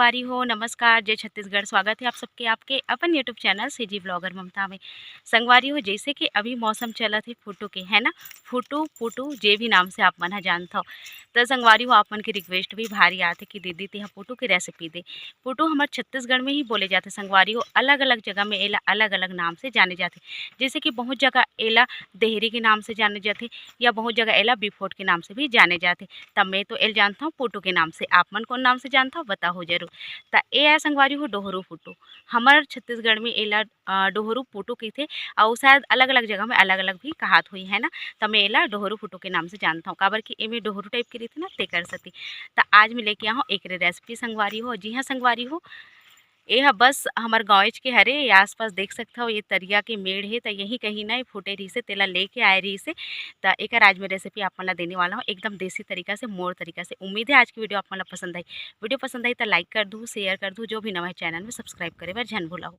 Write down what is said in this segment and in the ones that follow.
संगवारी हो नमस्कार जय छत्तीसगढ़। स्वागत है आप सबके आपके अपन यूट्यूब चैनल सीजी ब्लॉगर ममता में। संगवारी हो जैसे कि अभी मौसम चला थे फोटो के है ना, फोटो फोटो जे भी नाम से आप मन जानता हो। तो संगवारी हो आप मन की रिक्वेस्ट भी भारी आते कि दीदी तेहा फोटो की रेसिपी दे। फोटो हमारे छत्तीसगढ़ में ही बोले जाते संगवारी हो, अलग अलग जगह में एला अलग अलग नाम से जाने जाते। जैसे कि बहुत जगह एला देहरी के नाम से जाने जाते या बहुत जगह एला बिफोट के नाम से भी जाने जाते। तब मैं तो एल जानता हूँ फोटो के नाम से, आप मन कौन नाम से जानता हो बताओ जरूर। त ए है संगवारी हो डोहरू फोटो। हमार छत्तीसगढ़ में एला डोहरू फोटो कहते और शायद अलग अलग जगह में अलग अलग भी कहात हुई है ना। तो मैं एला डोहरू फोटो के नाम से जानता हूँ, काबर कि एमे डोहरू टाइप की रहती ना ते कर सकती। तो आज मैं लेके आऊँ एक रेसिपी संगवारी हो। जी हाँ संगवारी हो, ये हा बस हमार गाँव के हरे आसपास देख सकता हो। ये तरिया के मेड़ है तो यही कहीं ना फूटे रही से तेला लेके आए रही से। तो एक आज मैं रेसिपी आप मन ला देने वाला हूँ एकदम देसी तरीका से, मोर तरीका से। उम्मीद है आज की वीडियो आप मन ला पसंद आई। वीडियो पसंद आई तो लाइक कर दूँ, शेयर कर दूँ, जो भी नवा है चैनल में सब्सक्राइब करे बर झन भूलाओ।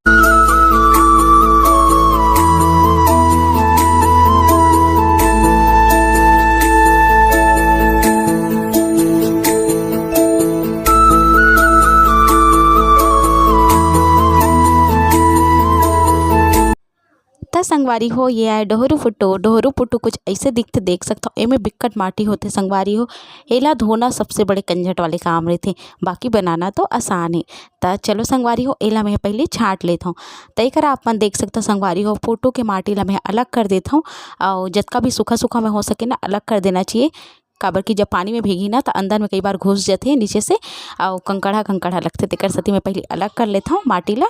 त संगवारी हो ये आए डोहरू फुट्टो कुछ ऐसे दिखते देख सकते हो। एमे बिक्कट माटी होते संगवारी हो। एला धोना सबसे बड़े कंजट वाले काम रहते, बाकी बनाना तो आसान है। त चलो संगवारी हो एला मैं पहले छाँट लेता हूँ। तय कर आप मन देख सकते हो संगवारी हो, फोटो के माटी ला मैं अलग कर देता हूँ और जतका भी सूखा सूखा में हो सके ना अलग कर देना चाहिए। काबर कि जब पानी में भीगी ना तो अंदर में कई बार घुस जाते नीचे से और कंकड़ा कंकड़ा लगते। तेकर सेती मैं पहले अलग कर लेता हूँ माटी ला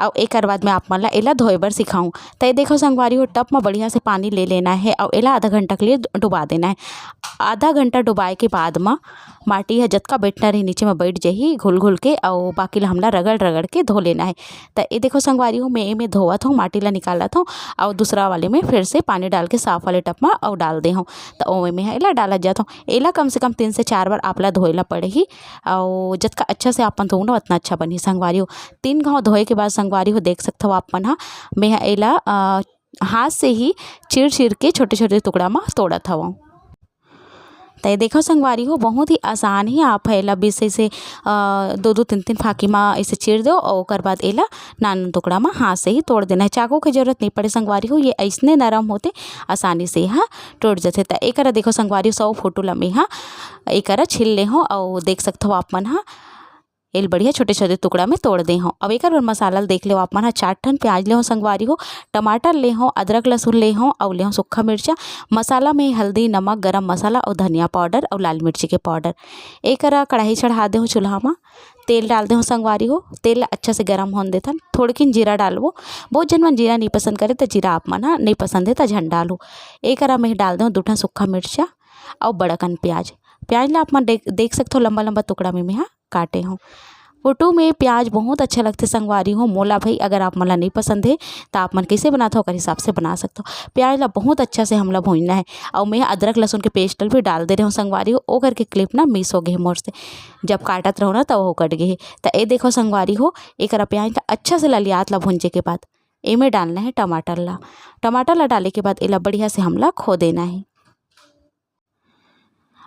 और एक बाद में आप मन ला एला धोए बर सिखाऊँ। तो देखो संगवारी हो टप में बढ़िया से पानी ले लेना है और एला आधा घंटा के लिए डुबा देना है। आधा घंटा डुबाए के बाद में माटी है जतका बैठना रही नीचे में बैठ जाही घुल घुल के और बाकी ला हमला रगड़ रगड़ के धो लेना है। तो ये देखो संगवारी हो मैं में धोवत हूँ, माटी ला निकालत हूँ और दूसरा वाले में फिर से पानी डाल के साफ वाले टप में और डाल दे हूँ। तो ओमे में एला डालत जाता हूँ। एला कम से कम 3 से 4 बार आपला धोएला पड़ेगी और जतका अच्छा से आपन धोऊ ना उतना अच्छा बनी संगवारी हो। 3 घाव धोए के बाद संगवारी हो देख सकते हो आप मन मैं एला हाथ से ही चीर चीर के छोटे छोटे टुकड़ा में तोड़त हूँ। तो देखो संगवारी हो बहुत ही आसान ही आप एला बीस से 2-2-3-3 फाकी में ऐसे चीर दो और ओकर बाद एला नान टुकड़ा में हाथ से ही तोड़ देना है। चाकू की जरूरत नहीं पड़े संगवारी हो, ये ऐसने नरम होते आसानी से यहाँ टूट जाते। तो एक देखो संगवारी 100 फोटो ला मैं यहाँ एक छिल ले हूँ और देख सकते हो आप मन हाँ एल बढ़िया छोटे छोटे टुकड़ा में तोड़ दे हो। अब एक बार मसाला देख लो आप मन 4 ठन प्याज ले हो संगवारी हो, टमाटर ले हो, अदरक लहसुन ले हो और ले हो सूखा मिर्चा। मसाला में हल्दी नमक गरम मसाला और धनिया पाउडर और लाल मिर्ची के पाउडर। एक कढ़ाई चढ़ा दे हो चूल्हा में, तेल डाल दे हो संगवारी हो। तेल अच्छा से गर्म होने देता, थोड़किन जीरा डालबो। बहुत जन मन जीरा नहीं पसंद करे तो जीरा आप मन नहीं पसंद है तो झन डालो। एक में डाल दे 2 ठन सूखा मिर्चा और बड़कन प्याज। प्याज ला आप मन देख सकते हो लंबा लंबा टुकड़ा में मैं काटे हूँ। फोटो में प्याज बहुत अच्छा लगते संगवारी हो मोला भाई। अगर आप मला नहीं पसंद है तो आप मन कैसे बनाते हो ओकर हिसाब से बना सकते हो। प्याज ला बहुत अच्छा से हमला भूनना है और मैं अदरक लहसुन के पेस्ट भी डाल दे रही हूँ संगवारी हो। ओ करके क्लिप ना मिस हो गए मोर से, जब काटत रहो ना तब वो कट गए। तो ये देखो संगवारी हो एक प्याज ला अच्छा से ललियात ला भूंजे के बाद एमे डालना है टमाटर ला। टमाटर ला डाले के बाद एला बढ़िया से हमला खो देना है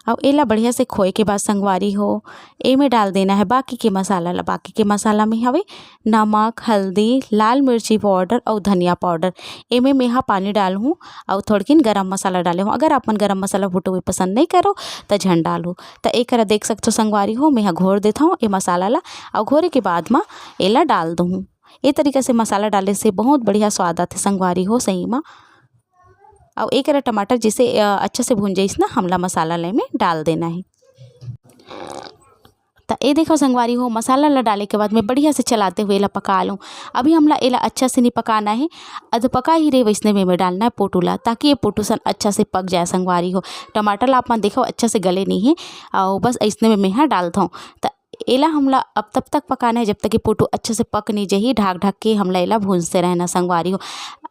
और एला बढ़िया से खोए के बाद संगवारी हो एमे डाल देना है बाकी के मसाला ला। बाकी के मसाला में हवे नमक हल्दी लाल मिर्ची पाउडर और धनिया पाउडर। एमे मैं यहाँ पानी डाल हूँ और थोड़किन गरम मसाला डाले हूँ। अगर आपन गरम मसाला फोटो में पसंद नहीं करो तो झन डालो। तो एक देख सकते हो संगवारी हो मैं यहाँ घोर देता हूँ ये मसाला ला और घोरे के बाद में एला डाल दूँ। ये तरीके से मसाला डालने से बहुत बढ़िया स्वाद आते संगवारी हो सही में। और एक टमाटर जिसे अच्छे से भून जाइस ना हमला मसाला ले में डाल देना है। तो ये देखो संगवारी हो मसाला ला डाले के बाद में बढ़िया से चलाते हुए एला पका लूँ। अभी हमला एला अच्छा से नहीं पकाना है, अध पका ही रहे वैसने में डालना है पोटू ला, ताकि ये पोटू सन अच्छा से पक जाए संगवारी हो। टमाटर ला आप मन देखो अच्छा से गले नहीं है और बस ऐसने में मैं यहाँ डालता हूँ। तो एला हमला अब तब तक पकाना है जब तक कि पोटू अच्छे से पक नहीं जाही। ढाक ढाक के हमला एला भूनते रहना संगवारी हो।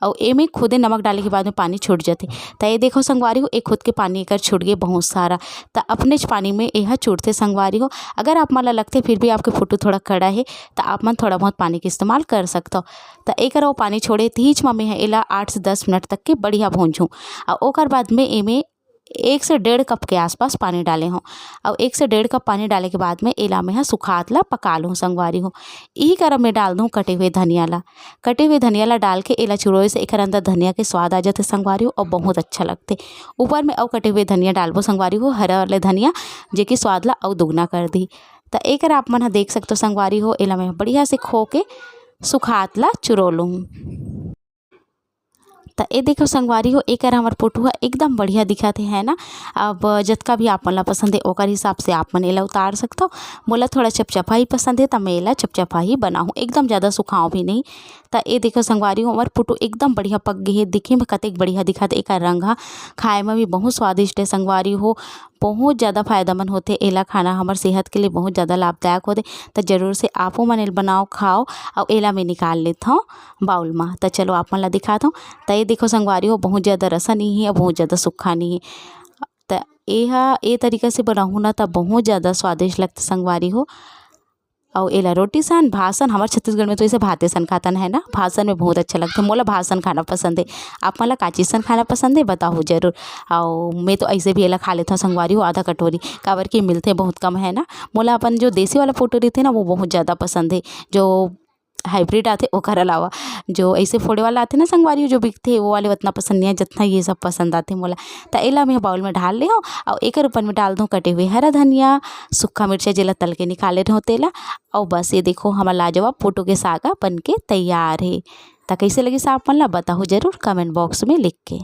और एमे खुदे नमक डाले के बाद में पानी छूट जाते। तो ये देखो संगवारी हो एक खुद के पानी एक छूट गए बहुत सारा। तो अपने पानी में यह छूटते संगवारी हो। अगर आप मला लगते फिर भी आपके फोटो थोड़ा कड़ा है तो आप मन थोड़ा बहुत पानी का इस्तेमाल कर सकते हो। तो एक वो पानी छोड़े तीच में मैं एला 8 से 10 मिनट तक के बढ़िया भूंजूँ और ओकर बाद में एमे 1 से 1.5 कप के आसपास पानी डाले हों। और 1 से 1.5 कप पानी डाले के बाद में एला में सुखात ला पका लूँ संगवारी हो। यही करब में डाल दूँ कटे हुए धनिया ला डाल के एला चुरोए से एकर अंदर धनिया के स्वाद आ जाते संगवारी हो और बहुत अच्छा लगते। ऊपर में और कटे हुए धनिया डालबो संगवारी हो, हरा वाले धनिया जेकि स्वाद ला और दुगना कर दी। तो एकर आप मन देख सकते हो संगवारी हो, एला मैं बढ़िया से खो के सुखात ला चुरो लूँ। तो ये देखो संगवारी हो, एकर हमर फोटुआ एकदम बढ़िया दिखत है ना। अब जतका भी आप मन ला पसंद है ओकर हिसाब से आप मन एला उतार सकते हो। मोला थोड़ा चपचपा ही पसंद है तो मैं एला चपचपा ही बनाऊँ, एकदम ज़्यादा सुखाऊँ भी नहीं। तो ये देखो संगवारी हो, हमर फोटो एकदम बढ़िया पक गई है। दिखे में कतेक बढ़िया दिखत है, एकर रंग हा खाए में भी बहुत स्वादिष्ट है संगवारी हो। बहुत ज़्यादा फायदेमंद होते एला खाना, हमार सेहत के लिए बहुत ज़्यादा लाभदायक होते। तो जरूर से आपो मन एला बनाओ खाओ। और एला मैं निकाल लेता हूँ बाउल में। तो चलो आप मन ला दिखाता हूँ। तो ये देखो संगवारी हो, बहुत ज़्यादा रसा नहीं है और बहुत ज़्यादा सूखा नहीं है। तो ये तरीका से बनाऊँ ना तो बहुत ज़्यादा स्वादिष्ट लगता संगवारी हो। और एला रोटी सन भासन, हमारे छत्तीसगढ़ में तो इसे भाते सन खातन है ना, भासन में बहुत अच्छा लगता है। मोला भासन खाना पसंद है। आप मला का चीज सन खाना पसंद है बताओ जरूर। और मैं तो ऐसे भी एला खा लेता हूँ संगवारी हो आधा कटोरी, काबर के मिलते बहुत कम है ना। मोला अपन जो देसी वाला फोटो रहते ना वो बहुत ज़्यादा पसंद है। जो हाइब्रिड आते ओकर अलावा जो ऐसे फोड़े वाला आते ना संगवारी हो जो बिकते वो वाले उतना पसंद नहीं है जितना ये सब पसंद आते मोला। तो एला मैं बाउल में डाल ले हूँ और एकर ऊपर में डाल दूँ कटे हुए हरा धनिया, सूखा मिर्चा जेला तल के निकाले रहो तेला। और बस ये देखो हमारा लाजवाब फोटो के सागा बन के तैयार है। तो कैसे लगी साहब मन ला बताओ जरूर कमेंट बॉक्स में लिख के।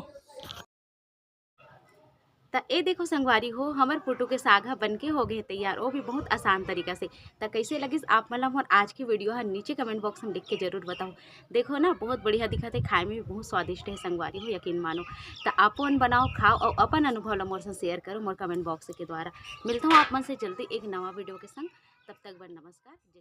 तो ये देखो संगवारी हो, हमार फोटो के सागा बन के हो गए तैयार, वो भी बहुत आसान तरीका से। तो कैसे लगी आप मतलब और आज की वीडियो है नीचे कमेंट बॉक्स में लिख के जरूर बताओ। देखो ना बहुत बढ़िया दिखा थे, खाए में भी बहुत स्वादिष्ट है संगवारी हो, यकीन मानो। तो अपन बनाओ खाओ और अपन अनुभव ला मोर से शेयर करो मोर कमेंट बॉक्स के द्वारा। मिलता हूँ आप मन से जल्दी एक नवा वीडियो के संग। तब तक बर नमस्कार। जय